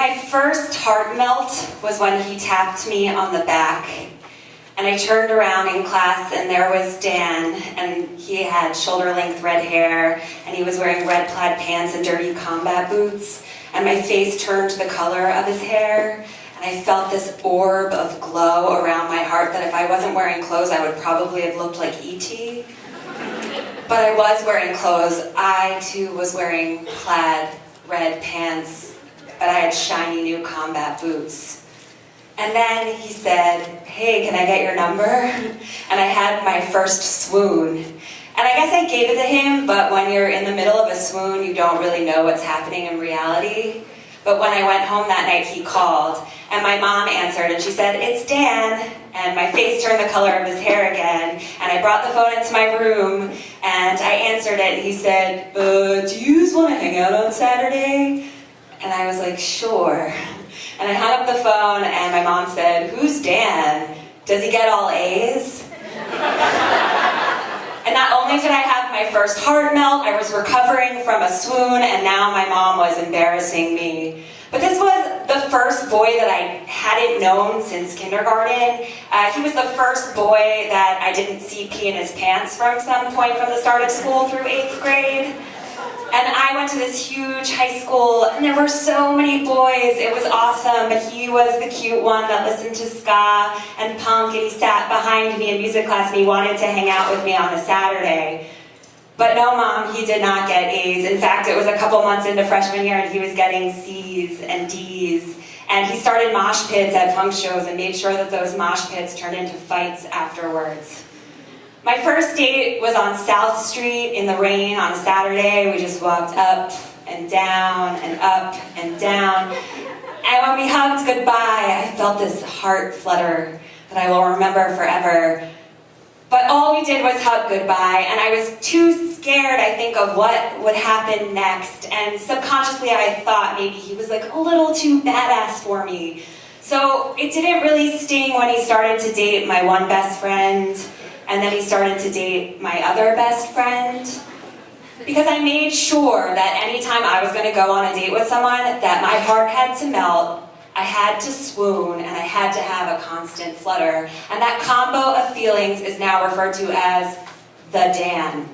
My first heart melt was when he tapped me on the back, and I turned around in class and there was Dan, and he had shoulder-length red hair, and he was wearing red plaid pants and dirty combat boots, and my face turned the color of his hair, and I felt this orb of glow around my heart that if I wasn't wearing clothes, I would probably have looked like E.T. But I was wearing clothes. I, too, was wearing plaid red pants, but I had shiny new combat boots. And then he said, "Hey, can I get your number?" And I had my first swoon. And I guess I gave it to him, but when you're in the middle of a swoon, you don't really know what's happening in reality. But when I went home that night, he called, and my mom answered, and she said, "It's Dan." And my face turned the color of his hair again, and I brought the phone into my room, and I answered it, and he said, "Do you just want to hang out on Saturday?" And I was like, "Sure." And I hung up the phone, and my mom said, "Who's Dan? Does he get all A's?" And not only did I have my first heart melt, I was recovering from a swoon, and now my mom was embarrassing me. But this was the first boy that I hadn't known since kindergarten. He was the first boy that I didn't see pee in his pants from some point from the start of school through 8th grade. And I went to this huge high school, and there were so many boys. It was awesome, but he was the cute one that listened to ska and punk, and he sat behind me in music class, and he wanted to hang out with me on a Saturday. But no, Mom, he did not get A's. In fact, it was a couple months into freshman year, and he was getting C's and D's. And he started mosh pits at punk shows and made sure that those mosh pits turned into fights afterwards. My first date was on South Street in the rain on a Saturday. We just walked up and down and up and down. And when we hugged goodbye, I felt this heart flutter that I will remember forever. But all we did was hug goodbye, and I was too scared, I think, of what would happen next. And subconsciously, I thought maybe he was like a little too badass for me. So it didn't really sting when he started to date my one best friend, and then he started to date my other best friend. Because I made sure that anytime I was going to go on a date with someone, that my heart had to melt, I had to swoon, and I had to have a constant flutter. And that combo of feelings is now referred to as the Dan.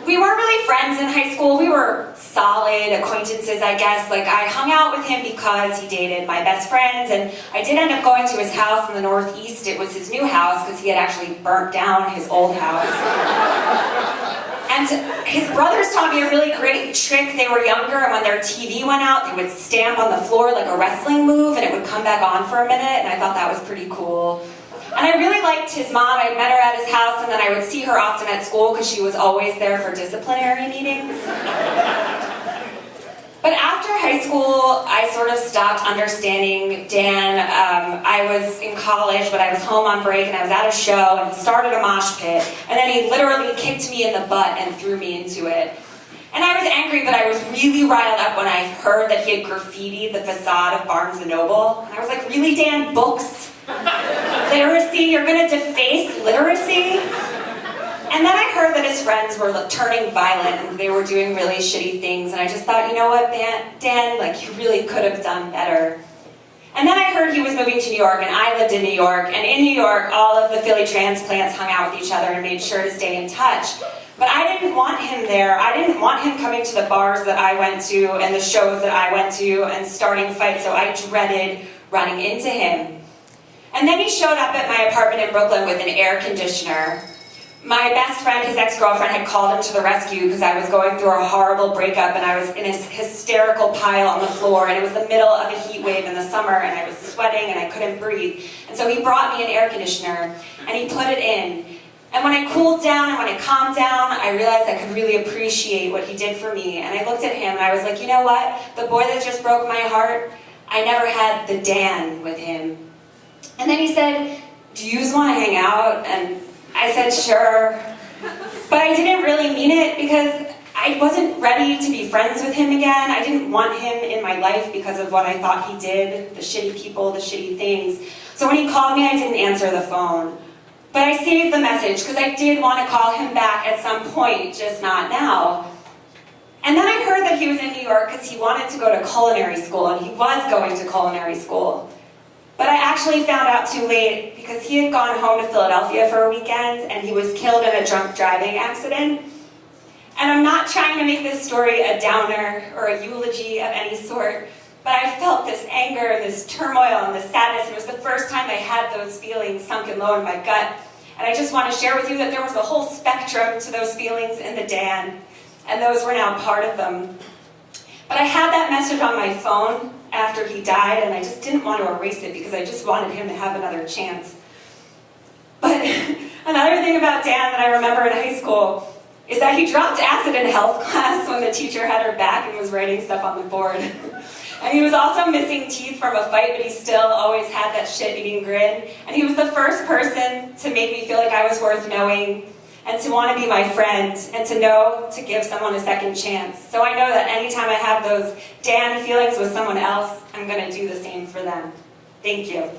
We weren't really friends in high school. We were solid acquaintances, I guess. Like, I hung out with him because he dated my best friends, and I did end up going to his house in the Northeast. It was his new house because he had actually burnt down his old house. And his brothers taught me a really great trick. They were younger, and when their TV went out, they would stamp on the floor like a wrestling move, and it would come back on for a minute, and I thought that was pretty cool. And I really liked his mom. I met her at his house, and then I would see her often at school because she was always there for disciplinary meetings. But after high school, I sort of stopped understanding Dan. I was in college, but I was home on break, and I was at a show, and he started a mosh pit, and then he literally kicked me in the butt and threw me into it. And I was angry, but I was really riled up when I heard that he had graffitied the facade of Barnes & Noble. And I was like, really, Dan? Books? Literacy? You're going to deface literacy? And then I heard that his friends were turning violent and they were doing really shitty things, and I just thought, you know what, Dan, like, you really could have done better. And then I heard he was moving to New York, and I lived in New York, and in New York, all of the Philly transplants hung out with each other and made sure to stay in touch. But I didn't want him there. I didn't want him coming to the bars that I went to and the shows that I went to and starting fights, so I dreaded running into him. And then he showed up at my apartment in Brooklyn with an air conditioner. My best friend, his ex-girlfriend, had called him to the rescue because I was going through a horrible breakup, and I was in a hysterical pile on the floor, and it was the middle of a heat wave in the summer, and I was sweating and I couldn't breathe. And so he brought me an air conditioner, and he put it in. And when I cooled down and when I calmed down, I realized I could really appreciate what he did for me. And I looked at him and I was like, you know what? The boy that just broke my heart, I never had the Dan with him. And then he said, do you just want to hang out? And I said, sure. But I didn't really mean it because I wasn't ready to be friends with him again. I didn't want him in my life because of what I thought he did, the shitty people, the shitty things. So when he called me, I didn't answer the phone. But I saved the message because I did want to call him back at some point, just not now. And then I heard that he was in New York because he wanted to go to culinary school, and he was going to culinary school. But I actually found out too late because he had gone home to Philadelphia for a weekend and he was killed in a drunk driving accident. And I'm not trying to make this story a downer or a eulogy of any sort, but I felt this anger and this turmoil and this sadness. It was the first time I had those feelings sunken low in my gut. And I just want to share with you that there was a whole spectrum to those feelings in the Dan, and those were now part of them. But I had that message on my phone after he died, and I just didn't want to erase it because I just wanted him to have another chance. But another thing about Dan that I remember in high school is that he dropped acid in health class when the teacher had her back and was writing stuff on the board. And he was also missing teeth from a fight, but he still always had that shit-eating grin. And he was the first person to make me feel like I was worth knowing, and to want to be my friend, and to know to give someone a second chance. So I know that anytime I have those Dan feelings with someone else, I'm going to do the same for them. Thank you.